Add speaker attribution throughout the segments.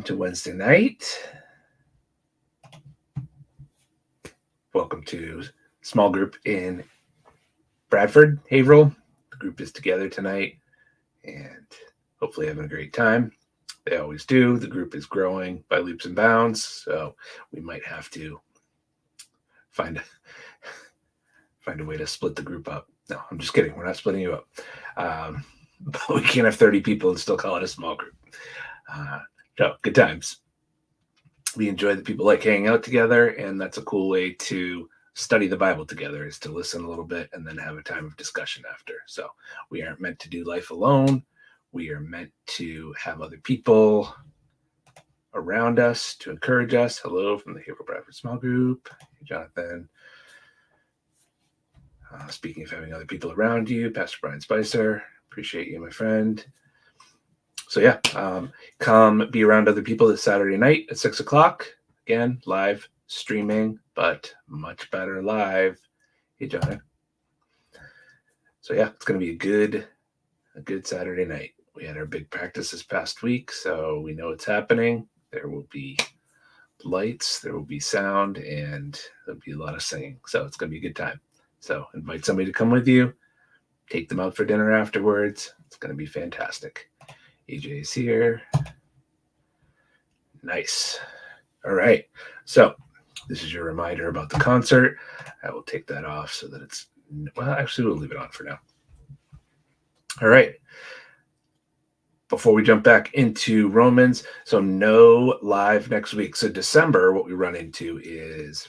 Speaker 1: Welcome to Wednesday night. Welcome to small group in Bradford, Haverhill. The group is together tonight and hopefully having a great time. They always do. The group is growing by leaps and bounds, so we might have to find a way to split the group up. No, I'm just kidding. We're not splitting you up. But we can't have 30 people and still call it a small group. So good times. We enjoy that people like hanging out together, and that's a cool way to study the Bible together, is to listen a little bit and then have a time of discussion after. So we aren't meant to do life alone. We are meant to have other people around us to encourage us. Hello from the Haverhill Bradford small group. Hey, Jonathan. Speaking of having other people around you, Pastor Brian Spicer, appreciate you, my friend. So yeah, come be around other people this Saturday night at 6 o'clock. Again, live streaming, but much better live. Hey, John. So yeah, it's going to be a good Saturday night. We had our big practice this past week, so we know it's happening. There will be lights, there will be sound, and there'll be a lot of singing. So it's going to be a good time. So invite somebody to come with you. Take them out for dinner afterwards. It's going to be fantastic. EJ is here. Nice. All right. So this is your reminder about the concert. I will take that off so that it's, well, actually, we'll leave it on for now. All right. Before we jump back into Romans, so no live next week. So December, what we run into is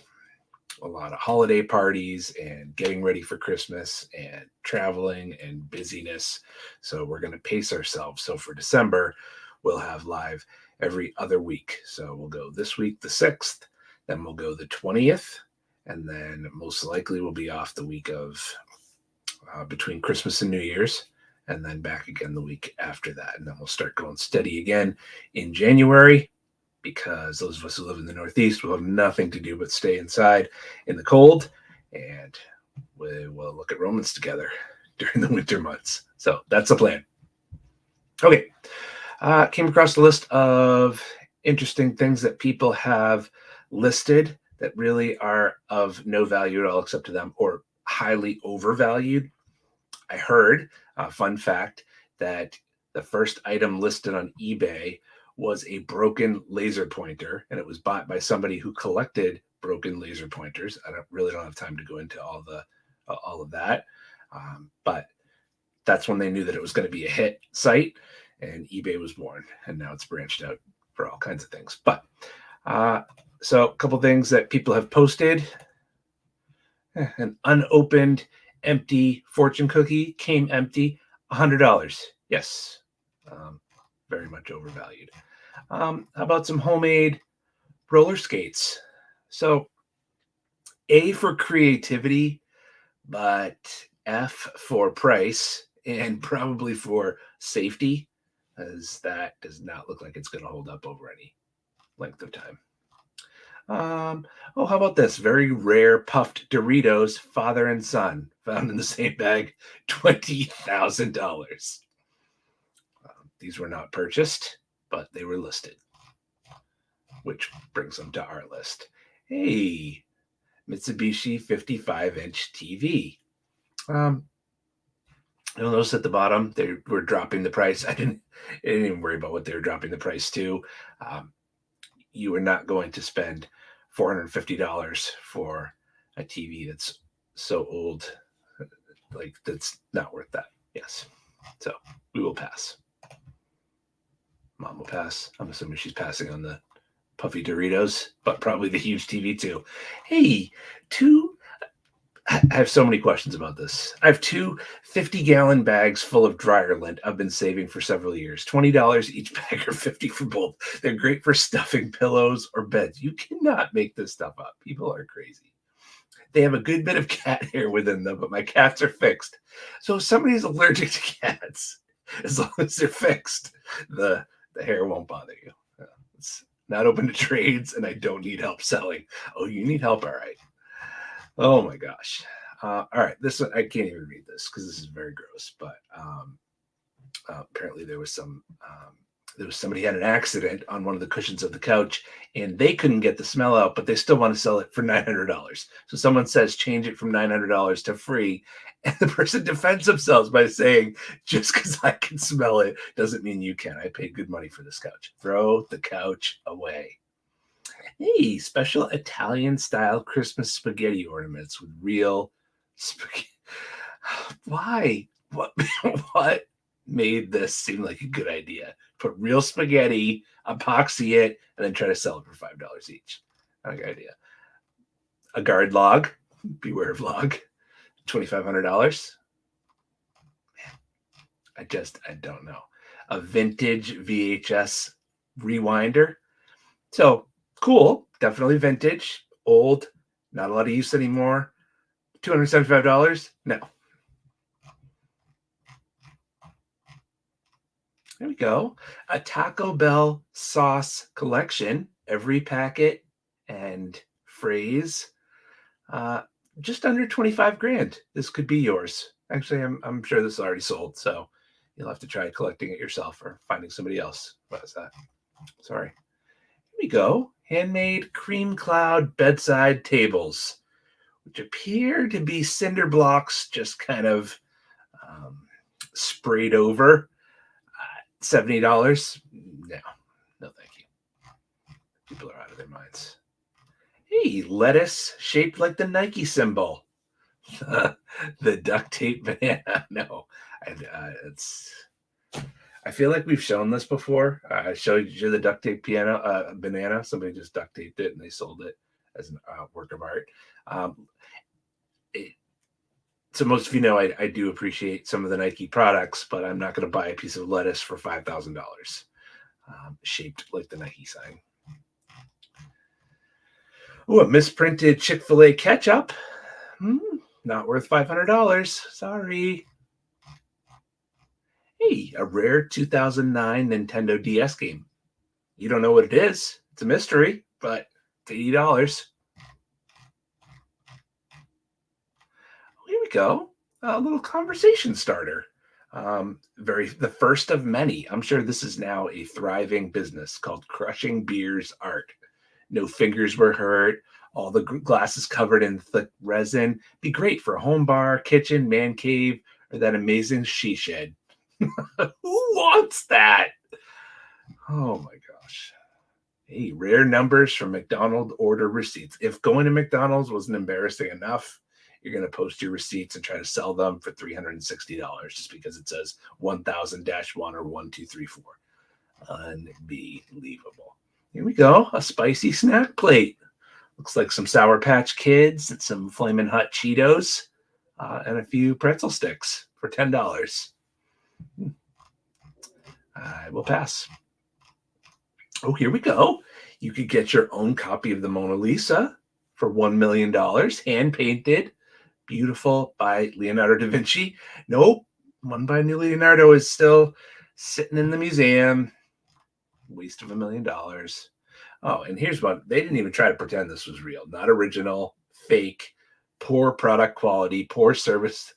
Speaker 1: a lot of holiday parties and getting ready for Christmas and traveling and busyness. So we're going to pace ourselves. So for December, we'll have live every other week. So we'll go this week, the 6th, then we'll go the 20th, and then most likely we'll be off the week of between Christmas and New Year's, and then back again the week after that. And then we'll start going steady again in January, because those of us who live in the Northeast will have nothing to do but stay inside in the cold, and we'll look at Romans together during the winter months. So that's the plan. Okay. Came across a list of interesting things that people have listed that really are of no value at all except to them, or highly overvalued. I heard, fun fact, that the first item listed on eBay was a broken laser pointer, and it was bought by somebody who collected broken laser pointers. I don't have time to go into all of that, but that's when they knew that it was going to be a hit site, and eBay was born, and now it's branched out for all kinds of things. But so a couple things that people have posted. An unopened, empty fortune cookie came empty, $100. Yes, very much overvalued. How about some homemade roller skates? So A for creativity, but F for price, and probably for safety, as that does not look like it's going to hold up over any length of time. How about this? Very rare puffed Doritos, father and son, found in the same bag, $20,000. These were not purchased, but they were listed, which brings them to our list. Hey, Mitsubishi 55-inch TV. You'll notice at the bottom they were dropping the price. I didn't even worry about what they were dropping the price to. You are not going to spend $450 for a TV that's so old, like that's not worth that. Yes, so we will pass. Mom will pass. I'm assuming she's passing on the puffy Doritos, but probably the huge TV too. Hey, I have so many questions about this. I have two 50-gallon bags full of dryer lint I've been saving for several years. $20 each bag, or $50 for both. They're great for stuffing pillows or beds. You cannot make this stuff up. People are crazy. They have a good bit of cat hair within them, but my cats are fixed. So if somebody is allergic to cats, as long as they're fixed, the hair won't bother you. It's not open to trades, and I don't need help selling. Oh, you need help? All right. Oh my gosh. All right. This one, I can't even read this because this is very gross, but apparently there was some there was somebody had an accident on one of the cushions of the couch and they couldn't get the smell out, but they still want to sell it for $900. So someone says, change it from $900 to free. And the person defends themselves by saying, just because I can smell it doesn't mean you can. I paid good money for this couch. Throw the couch away. Hey, special Italian style Christmas spaghetti ornaments with real spaghetti. Why? What? What made this seem like a good idea? Put real spaghetti, epoxy it, and then try to sell it for $5 each. Not a good idea. A guard log, beware of log, $2,500. I don't know. A vintage VHS rewinder. So cool, definitely vintage, old, not a lot of use anymore. $275? No. There we go. A Taco Bell sauce collection, every packet and phrase, just under 25 grand. This could be yours. Actually, I'm sure this is already sold, so you'll have to try collecting it yourself or finding somebody else. What is that? Sorry. Here we go. Handmade cream cloud bedside tables, which appear to be cinder blocks just kind of sprayed over. $70? No, thank you. People are out of their minds. Hey, lettuce shaped like the Nike symbol. The duct tape banana. No, it's. I feel like we've shown this before. I showed you the duct tape banana. Somebody just duct taped it and they sold it as a work of art. So most of you know I do appreciate some of the Nike products, but I'm not going to buy a piece of lettuce for $5,000 shaped like the Nike sign. Oh, a misprinted Chick-fil-A ketchup. Not worth $500. Sorry. Hey, a rare 2009 Nintendo DS game. You don't know what it is. It's a mystery, but it's $80. Here we go. A little conversation starter. The first of many. I'm sure this is now a thriving business called Crushing Beers Art. No fingers were hurt. All the glasses covered in thick resin. Be great for a home bar, kitchen, man cave, or that amazing she shed. Who wants that? Oh my gosh. Hey, rare numbers from McDonald's order receipts. If going to McDonald's wasn't embarrassing enough, you're going to post your receipts and try to sell them for $360 just because it says 1000-1 or 1234. Unbelievable. Here we go. A spicy snack plate. Looks like some Sour Patch Kids and some Flamin' Hot Cheetos and a few pretzel sticks for $10. I will pass. Oh, here we go. You could get your own copy of the Mona Lisa for $1 million, hand painted, beautiful, by Leonardo da Vinci. Nope, one by Leonardo is still sitting in the museum. Waste of $1 million. Oh, and here's one. They didn't even try to pretend this was real. Not original, fake, poor product quality, poor service.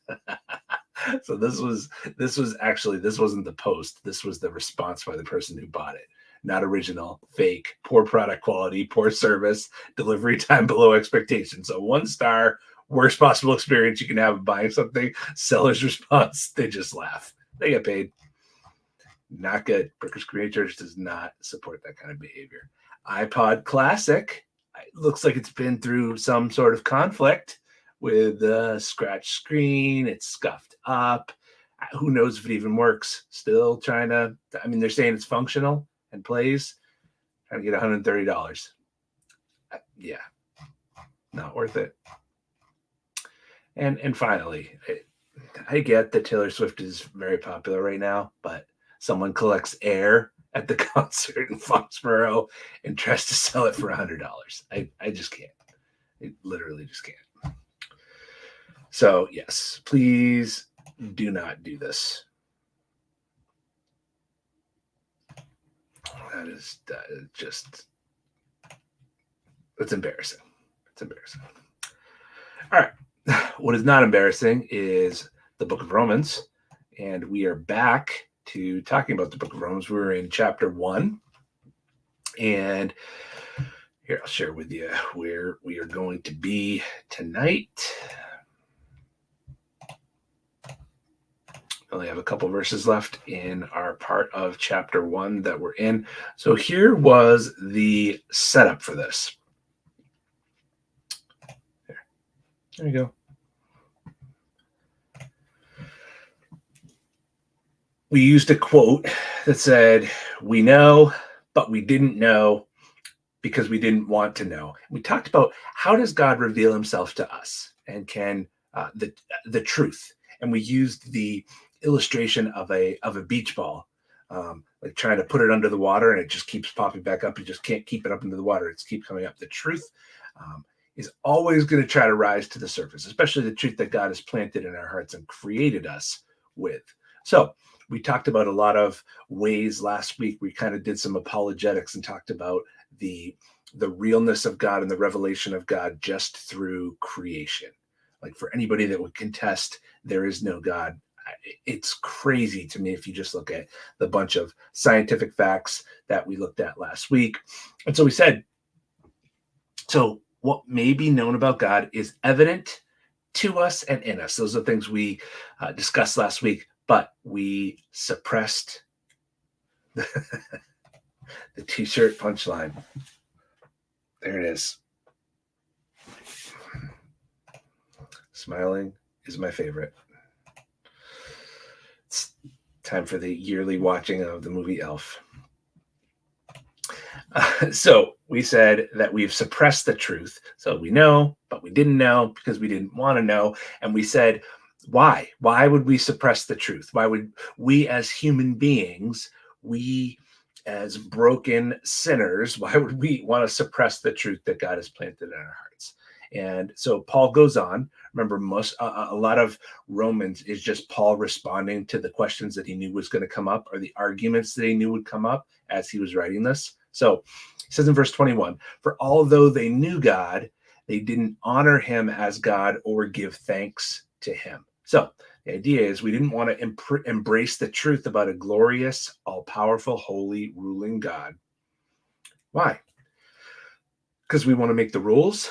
Speaker 1: So this wasn't the post. This was the response by the person who bought it. Not original, fake, poor product quality, poor service, delivery time below expectation. So 1 star, worst possible experience you can have of buying something. Seller's response, they just laugh. They get paid. Not good. Brooker's Korean Church does not support that kind of behavior. iPod Classic. It looks like it's been through some sort of conflict with a scratch screen. It's scuffed up. Who knows if it even works? Still trying to, they're saying it's functional and plays. Trying to get $130. Yeah, not worth it. And finally, I get that Taylor Swift is very popular right now, but someone collects air at the concert in Foxborough and tries to sell it for $100. I just can't. I literally just can't. So yes, please do not do this. That is just, it's embarrassing. It's embarrassing. All right. What is not embarrassing is the book of Romans. And we are back to talking about the book of Romans. We're in chapter 1. And here, I'll share with you where we are going to be tonight. We only have a couple verses left in our part of chapter 1 that we're in. So here was the setup for this. There you go. We used a quote that said, "We know, but we didn't know because we didn't want to know." We talked about how does God reveal himself to us, and can the truth. And we used the illustration of a beach ball, like trying to put it under the water and it just keeps popping back up. You just can't keep it up into the water. It's keep coming up. The truth is always going to try to rise to the surface, especially the truth that God has planted in our hearts and created us with. So we talked about a lot of ways last week. We kind of did some apologetics and talked about the realness of God and the revelation of God just through creation. Like, for anybody that would contest there is no God, it's crazy to me if you just look at the bunch of scientific facts that we looked at last week. And so we said, so what may be known about God is evident to us and in us. Those are things we discussed last week, but we suppressed the t-shirt punchline. There it is. Smiling is my favorite. It's time for the yearly watching of the movie Elf. So we said that we've suppressed the truth. So we know, but we didn't know because we didn't want to know. And we said, why? Why would we suppress the truth? Why would we as human beings, we as broken sinners, why would we want to suppress the truth that God has planted in our hearts? And so Paul goes on. Remember, a lot of Romans is just Paul responding to the questions that he knew was going to come up, or the arguments that he knew would come up as he was writing this. So he says in verse 21, "For although they knew God, they didn't honor him as God or give thanks to him." So the idea is we didn't want to embrace the truth about a glorious, all-powerful, holy, ruling God. Why? Because we want to make the rules.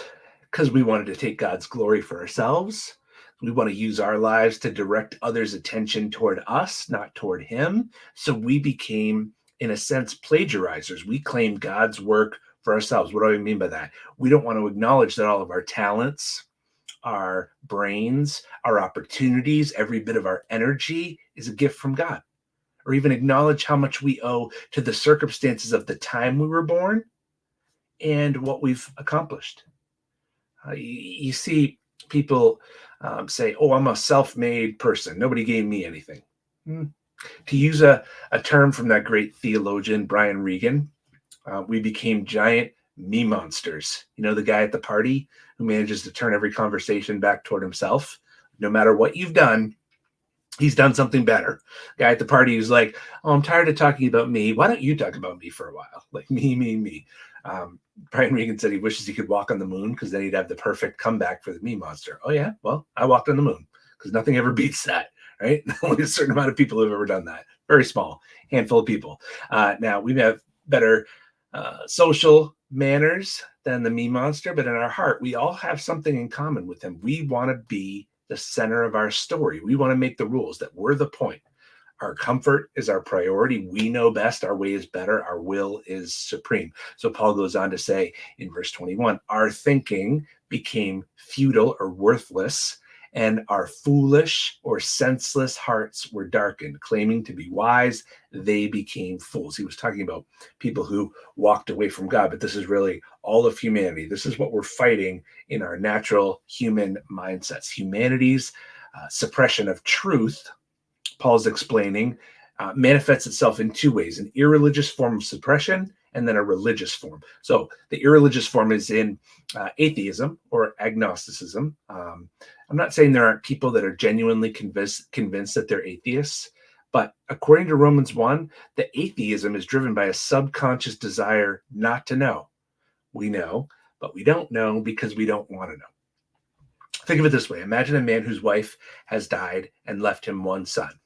Speaker 1: Because we wanted to take God's glory for ourselves. We want to use our lives to direct others' attention toward us, not toward him. So we became, in a sense, plagiarizers. We claim God's work for ourselves. What do I mean by that? We don't want to acknowledge that all of our talents, our brains, our opportunities, every bit of our energy is a gift from God, or even acknowledge how much we owe to the circumstances of the time we were born and what we've accomplished. You see people say, "Oh, I'm a self-made person. Nobody gave me anything." To use a term from that great theologian, Brian Regan, we became giant me monsters. You know, the guy at the party who manages to turn every conversation back toward himself. No matter what you've done, he's done something better. Guy at the party who's like, "Oh, I'm tired of talking about me. Why don't you talk about me for a while?" Like, me. Brian Regan said he wishes he could walk on the moon because then he'd have the perfect comeback for the me monster. Oh yeah, well, I walked on the moon because nothing ever beats that, right? Only a certain amount of people have ever done that. Very small handful of people. Now we have better social manners than the me monster, but in our heart, we all have something in common with him. We want to be the center of our story. We want to make the rules, that we're the point. Our comfort is our priority. We know best. Our way is better. Our will is supreme. So Paul goes on to say in verse 21, "Our thinking became futile or worthless, and our foolish or senseless hearts were darkened. Claiming to be wise, they became fools." He was talking about people who walked away from God, but this is really all of humanity. This is what we're fighting in our natural human mindsets. Humanity's suppression of truth, Paul's explaining, manifests itself in two ways: an irreligious form of suppression and then a religious form. So the irreligious form is in atheism or agnosticism. I'm not saying there aren't people that are genuinely convinced that they're atheists, but according to Romans 1, the atheism is driven by a subconscious desire not to know. We know, but we don't know because we don't want to know. Think of it this way. Imagine a man whose wife has died and left him one son.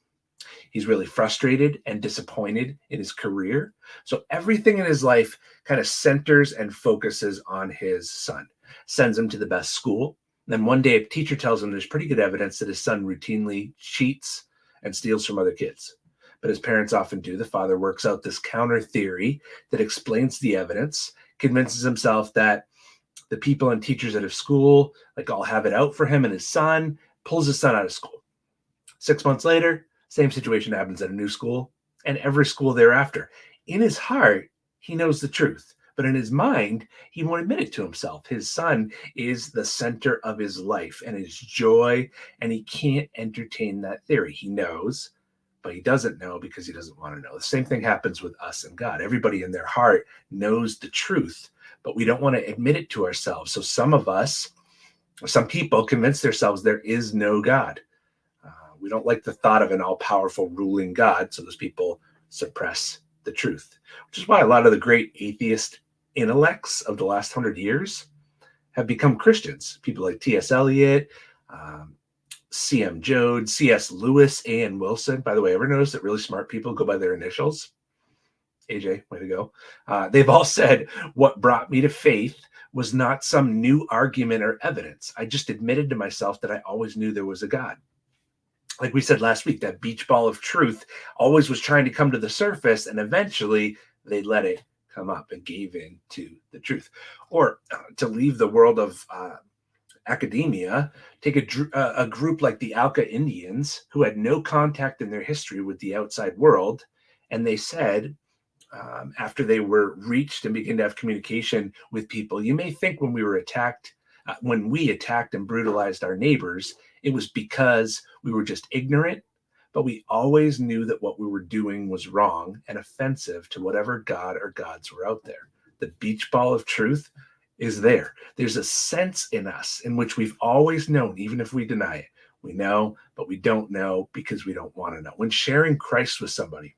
Speaker 1: He's really frustrated and disappointed in his career. So everything in his life kind of centers and focuses on his son, sends him to the best school. Then one day, a teacher tells him there's pretty good evidence that his son routinely cheats and steals from other kids. But as parents often do, the father works out this counter theory that explains the evidence, convinces himself that the people and teachers at his school like all have it out for him and his son, pulls his son out of school. 6 months later, same situation happens at a new school and every school thereafter. In his heart, he knows the truth, but in his mind, he won't admit it to himself. His son is the center of his life and his joy, and he can't entertain that theory. He knows, but he doesn't know because he doesn't want to know. The same thing happens with us and God. Everybody in their heart knows the truth, but we don't want to admit it to ourselves. So some of us, or some people, convince themselves there is no God. We don't like the thought of an all-powerful ruling God, so those people suppress the truth, which is why a lot of the great atheist intellects of the last 100 years have become Christians. People like T.S. Eliot, C.M. Joad, C.S. Lewis, A.N. Wilson. By the way, ever notice that really smart people go by their initials? AJ, way to go. They've all said, what brought me to faith was not some new argument or evidence. I just admitted to myself that I always knew there was a God. Like we said last week, that beach ball of truth always was trying to come to the surface, and eventually they let it come up and gave in to the truth. Or to leave the world of academia, take a group like the Auca Indians, who had no contact in their history with the outside world, and they said, after they were reached and began to have communication with people, you may think when we attacked and brutalized our neighbors, it was because we were just ignorant, but we always knew that what we were doing was wrong and offensive to whatever God or gods were out there. The beach ball of truth is there. There's a sense in us in which we've always known, even if we deny it. We know, but we don't know because we don't want to know. When sharing Christ with somebody,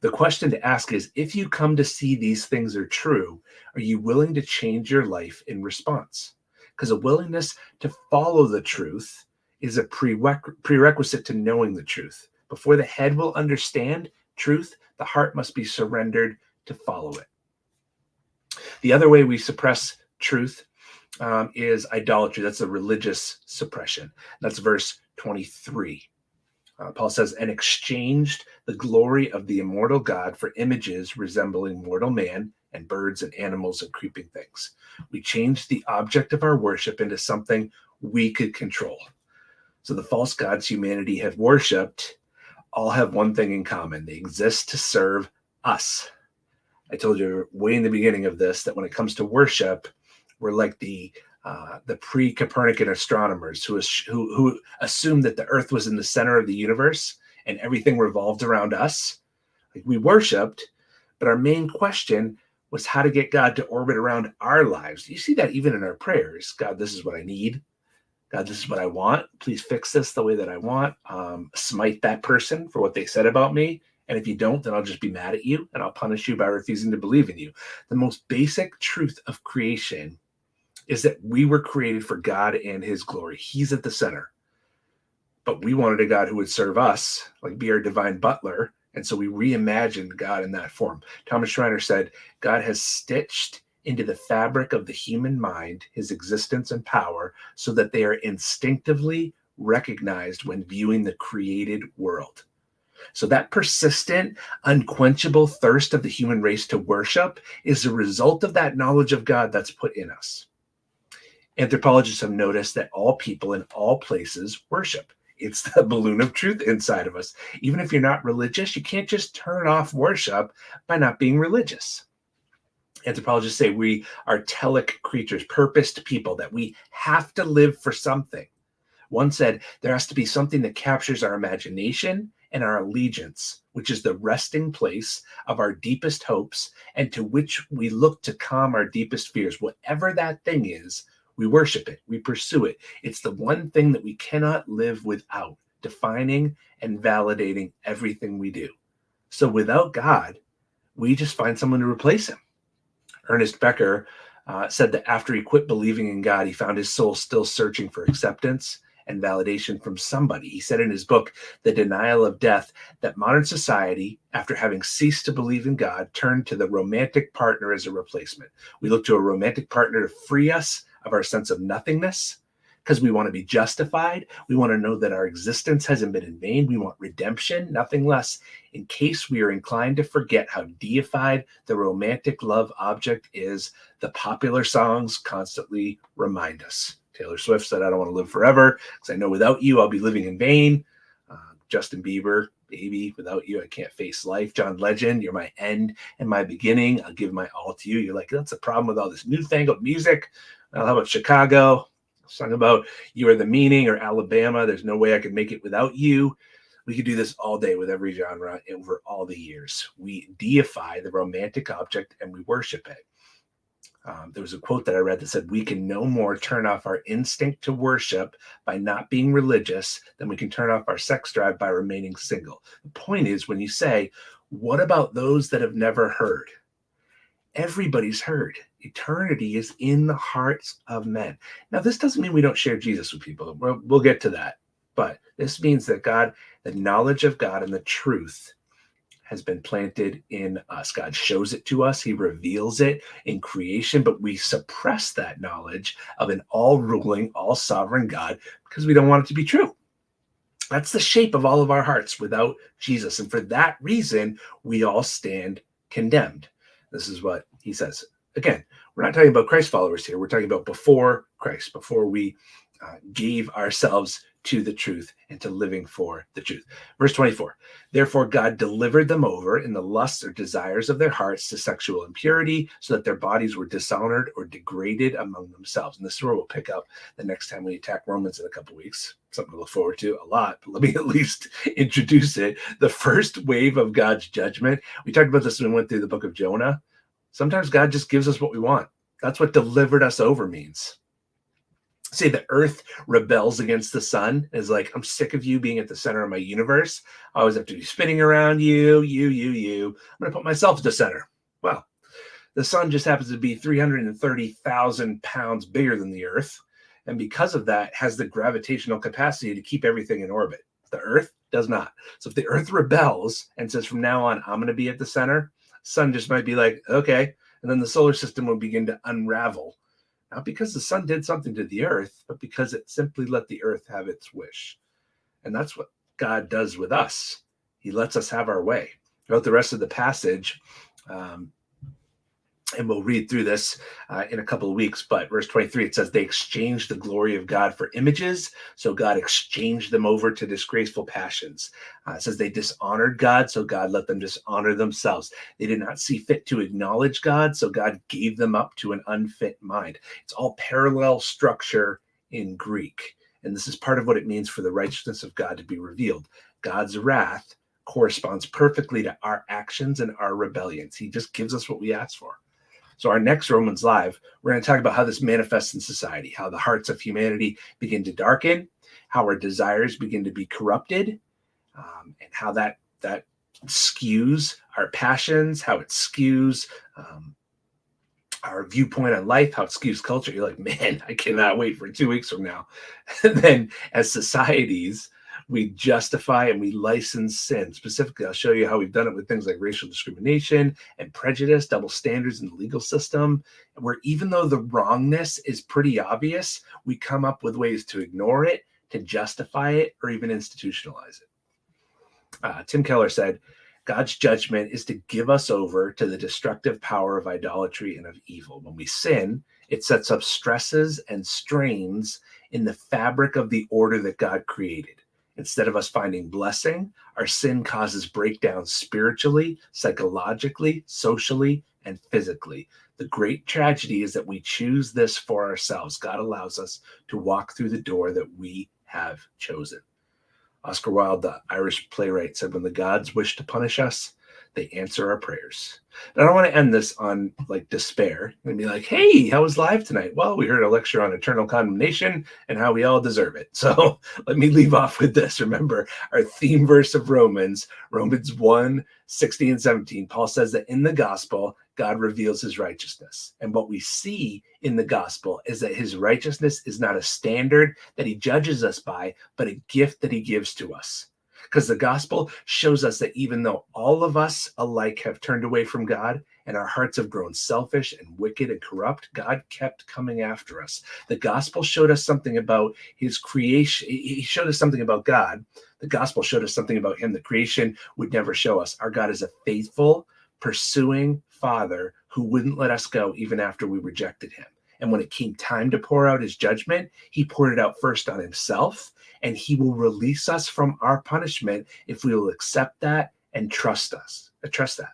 Speaker 1: the question to ask is, if you come to see these things are true, are you willing to change your life in response? Because a willingness to follow the truth is a prerequisite to knowing the truth. Before the head will understand truth, the heart must be surrendered to follow it. The other way we suppress truth is idolatry. That's a religious suppression. That's verse 23. Paul says, and exchanged the glory of the immortal God for images resembling mortal man and birds and animals and creeping things. We changed the object of our worship into something we could control. So the false gods humanity have worshipped all have one thing in common. They exist to serve us. I told you way in the beginning of this that when it comes to worship, we're like the pre-Copernican astronomers who assumed that the Earth was in the center of the universe and everything revolved around us. Like, we worshipped, but our main question was how to get God to orbit around our lives. You see that even in our prayers. God, this is what I need. God, this is what I want. Please fix this the way that I want. Smite that person for what they said about me. And if you don't, then I'll just be mad at you and I'll punish you by refusing to believe in you. The most basic truth of creation is that we were created for God and his glory. He's at the center. But we wanted a God who would serve us, like be our divine butler. And so we reimagined God in that form. Thomas Schreiner said, God has stitched into the fabric of the human mind his existence and power so that they are instinctively recognized when viewing the created world. So that persistent, unquenchable thirst of the human race to worship is a result of that knowledge of God that's put in us. Anthropologists have noticed that all people in all places worship. It's the balloon of truth inside of us. Even if you're not religious, you can't just turn off worship by not being religious. Anthropologists say we are telic creatures, purposed people, that we have to live for something. One said there has to be something that captures our imagination and our allegiance, which is the resting place of our deepest hopes and to which we look to calm our deepest fears. Whatever that thing is, we worship it, we pursue it. It's the one thing that we cannot live without, defining and validating everything we do. So without God, we just find someone to replace him. Ernest Becker said that after he quit believing in God, he found his soul still searching for acceptance and validation from somebody. He said in his book, The Denial of Death, that modern society, after having ceased to believe in God, turned to the romantic partner as a replacement. We look to a romantic partner to free us of our sense of nothingness, because we want to be justified. We want to know that our existence hasn't been in vain. We want redemption, nothing less, in case we are inclined to forget how deified the romantic love object is. The popular songs constantly remind us. Taylor Swift said, I don't want to live forever because I know without you, I'll be living in vain. Justin Bieber, baby, without you, I can't face life. John Legend, you're my end and my beginning. I'll give my all to you. You're like, that's the problem with all this newfangled music. Well, how about Chicago? Song about you are the meaning, or Alabama, there's no way I could make it without you. We could do this all day with every genre over all the years. We deify the romantic object and we worship it. There was a quote that I read that said, we can no more turn off our instinct to worship by not being religious than we can turn off our sex drive by remaining single. The point is, when you say, what about those that have never heard? Everybody's heard. Eternity is in the hearts of men. Now, this doesn't mean we don't share Jesus with people. We'll get to that. But this means that God, the knowledge of God and the truth has been planted in us. God shows it to us. He reveals it in creation, but we suppress that knowledge of an all-ruling, all-sovereign God because we don't want it to be true. That's the shape of all of our hearts without Jesus. And for that reason, we all stand condemned. This is what he says. Again, we're not talking about Christ followers here. We're talking about before Christ, before we gave ourselves to the truth and to living for the truth. Verse 24, therefore God delivered them over in the lusts or desires of their hearts to sexual impurity, so that their bodies were dishonored or degraded among themselves. And this is where we'll pick up the next time we attack Romans in a couple of weeks. Something to look forward to a lot, but let me at least introduce it. The first wave of God's judgment. We talked about this when we went through the book of Jonah. Sometimes God just gives us what we want. That's what delivered us over means. Say the earth rebels against the sun, is like, I'm sick of you being at the center of my universe. I always have to be spinning around you. I'm going to put myself at the center. Well, the sun just happens to be 330,000 pounds bigger than the earth. And because of that, has the gravitational capacity to keep everything in orbit. The earth does not. So if the earth rebels and says, from now on, I'm going to be at the center, sun just might be like, okay. And then the solar system will begin to unravel. Not because the sun did something to the earth, but because it simply let the earth have its wish. And that's what God does with us. He lets us have our way. Throughout the rest of the passage, and we'll read through this in a couple of weeks, but verse 23, it says they exchanged the glory of God for images. So God exchanged them over to disgraceful passions. It says they dishonored God, so God let them dishonor themselves. They did not see fit to acknowledge God, so God gave them up to an unfit mind. It's all parallel structure in Greek. And this is part of what it means for the righteousness of God to be revealed. God's wrath corresponds perfectly to our actions and our rebellions. He just gives us what we ask for. So our next Romans Live, we're going to talk about how this manifests in society, how the hearts of humanity begin to darken, how our desires begin to be corrupted, and how that skews our passions, how it skews our viewpoint on life, how it skews culture. You're like, man, I cannot wait for 2 weeks from now. And then as societies, we justify and we license sin. Specifically, I'll show you how we've done it with things like racial discrimination and prejudice, double standards in the legal system, where even though the wrongness is pretty obvious, we come up with ways to ignore it, to justify it, or even institutionalize it. Tim Keller said, God's judgment is to give us over to the destructive power of idolatry and of evil. When we sin, it sets up stresses and strains in the fabric of the order that God created. Instead of us finding blessing, our sin causes breakdowns spiritually, psychologically, socially, and physically. The great tragedy is that we choose this for ourselves. God allows us to walk through the door that we have chosen. Oscar Wilde, the Irish playwright, said, when the gods wish to punish us, They answer our prayers. But I don't want to end this on like despair and be like, hey, how was live tonight? Well, we heard a lecture on eternal condemnation and how we all deserve it. So let me leave off with this. Remember our theme verse of Romans 1, 16 and 17. Paul says that in the gospel, God reveals his righteousness. And what we see in the gospel is that his righteousness is not a standard that he judges us by, but a gift that he gives to us. Because the gospel shows us that even though all of us alike have turned away from God and our hearts have grown selfish and wicked and corrupt, God kept coming after us. The gospel showed us something about his creation. He showed us something about God. The gospel showed us something about him that creation would never show us. Our God is a faithful, pursuing Father who wouldn't let us go even after we rejected him. And when it came time to pour out his judgment, he poured it out first on himself, and he will release us from our punishment if we will accept that and trust that.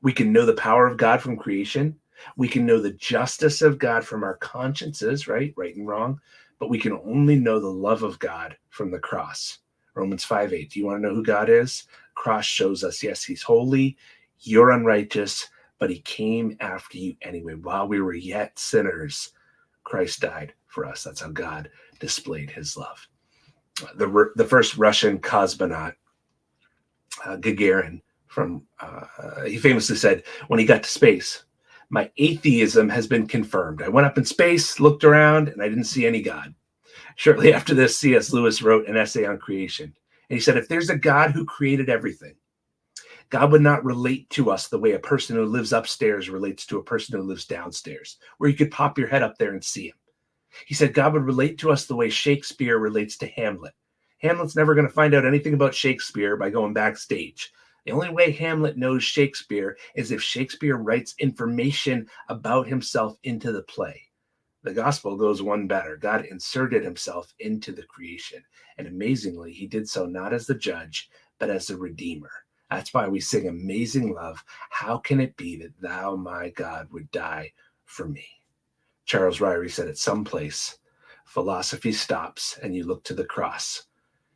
Speaker 1: We can know the power of God from creation. We can know the justice of God from our consciences, right and wrong, but we can only know the love of God from the cross. Romans 5:8. Do you want to know who God is? Cross shows us, yes, he's holy, you're unrighteous, but he came after you anyway. While we were yet sinners, Christ died for us. That's how God displayed his love. The first Russian cosmonaut, Gagarin, he famously said, when he got to space, my atheism has been confirmed. I went up in space, looked around, and I didn't see any God. Shortly after this, C.S. Lewis wrote an essay on creation. And he said, if there's a God who created everything, God would not relate to us the way a person who lives upstairs relates to a person who lives downstairs, where you could pop your head up there and see him. He said God would relate to us the way Shakespeare relates to Hamlet. Hamlet's never going to find out anything about Shakespeare by going backstage. The only way Hamlet knows Shakespeare is if Shakespeare writes information about himself into the play. The gospel goes one better. God inserted himself into the creation. And amazingly, he did so not as the judge, but as the redeemer. That's why we sing Amazing Love. How can it be that thou, my God, would die for me? Charles Ryrie said at some place, philosophy stops and you look to the cross.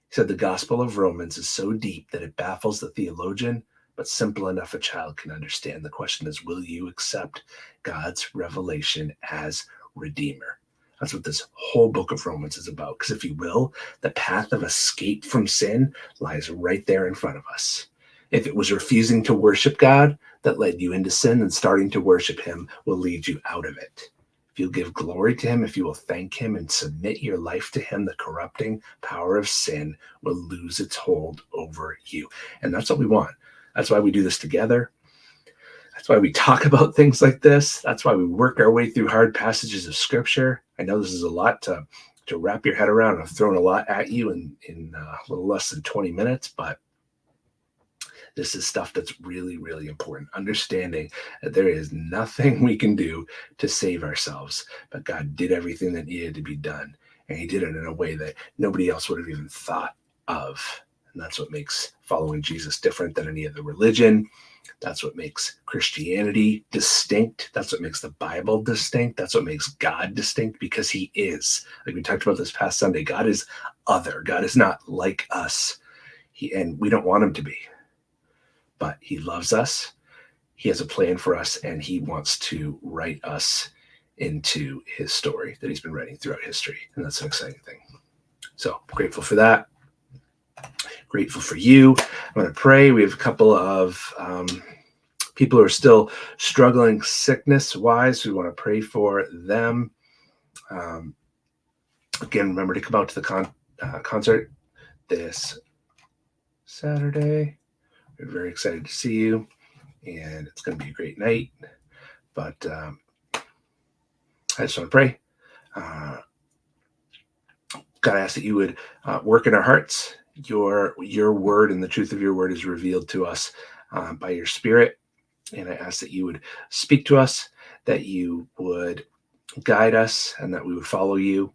Speaker 1: He said the Gospel of Romans is so deep that it baffles the theologian, but simple enough a child can understand. The question is, will you accept God's revelation as Redeemer? That's what this whole book of Romans is about. Because if you will, the path of escape from sin lies right there in front of us. If it was refusing to worship God that led you into sin, then starting to worship him will lead you out of it. If you'll give glory to him, if you will thank him and submit your life to him, the corrupting power of sin will lose its hold over you. And that's what we want. That's why we do this together. That's why we talk about things like this. That's why we work our way through hard passages of scripture. I know this is a lot to wrap your head around. I've thrown a lot at you in a little less than 20 minutes, but this is stuff that's really, really important. Understanding that there is nothing we can do to save ourselves, but God did everything that needed to be done. And he did it in a way that nobody else would have even thought of. And that's what makes following Jesus different than any other religion. That's what makes Christianity distinct. That's what makes the Bible distinct. That's what makes God distinct, because he is, like we talked about this past Sunday, God is other. God is not like us. And we don't want him to be. But he loves us, he has a plan for us, and he wants to write us into his story that he's been writing throughout history. And that's an exciting thing. So grateful for that. Grateful for you. I'm going to pray. We have a couple of people who are still struggling sickness-wise. We want to pray for them. Again, remember to come out to the concert this Saturday. We're very excited to see you, and it's going to be a great night. But I just want to pray. God, I ask that you would work in our hearts. Your word and the truth of your word is revealed to us by your Spirit. And I ask that you would speak to us, that you would guide us, and that we would follow you.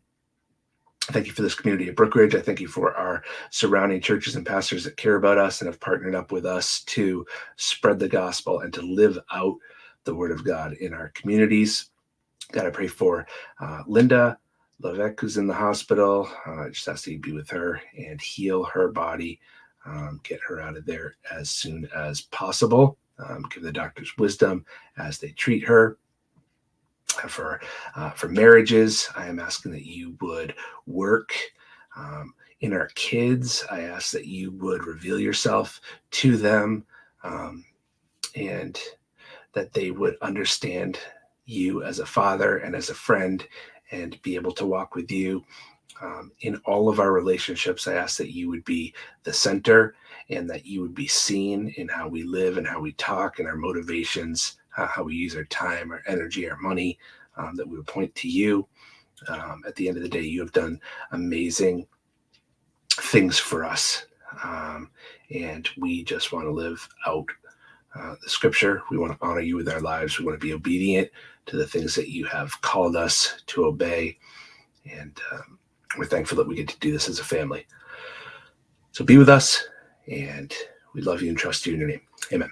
Speaker 1: Thank you for this community at Brookridge. I thank you for our surrounding churches and pastors that care about us and have partnered up with us to spread the gospel and to live out the word of God in our communities. God, I pray for Linda Levesque, who's in the hospital. I just ask that you be with her and heal her body. Get her out of there as soon as possible. Give the doctors wisdom as they treat her. For marriages, I am asking that you would work in our kids. I ask that you would reveal yourself to them, and that they would understand you as a father and as a friend and be able to walk with you. In all of our relationships, I ask that you would be the center and that you would be seen in how we live and how we talk and our motivations, how we use our time, our energy, our money, that we would point to you. At the end of the day, you have done amazing things for us. And we just want to live out the scripture. We want to honor you with our lives. We want to be obedient to the things that you have called us to obey. And we're thankful that we get to do this as a family. So be with us, and we love you and trust you in your name. Amen.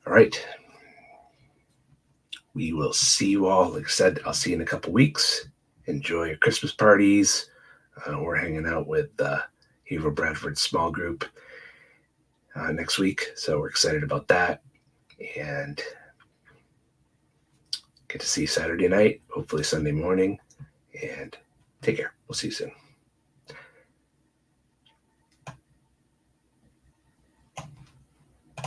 Speaker 1: All right. We will see you all. Like I said, I'll see you in a couple weeks. Enjoy your Christmas parties. We're hanging out with the Haverhill Bradford small group next week. So we're excited about that. And get to see you Saturday night, hopefully Sunday morning. And take care. We'll see you soon.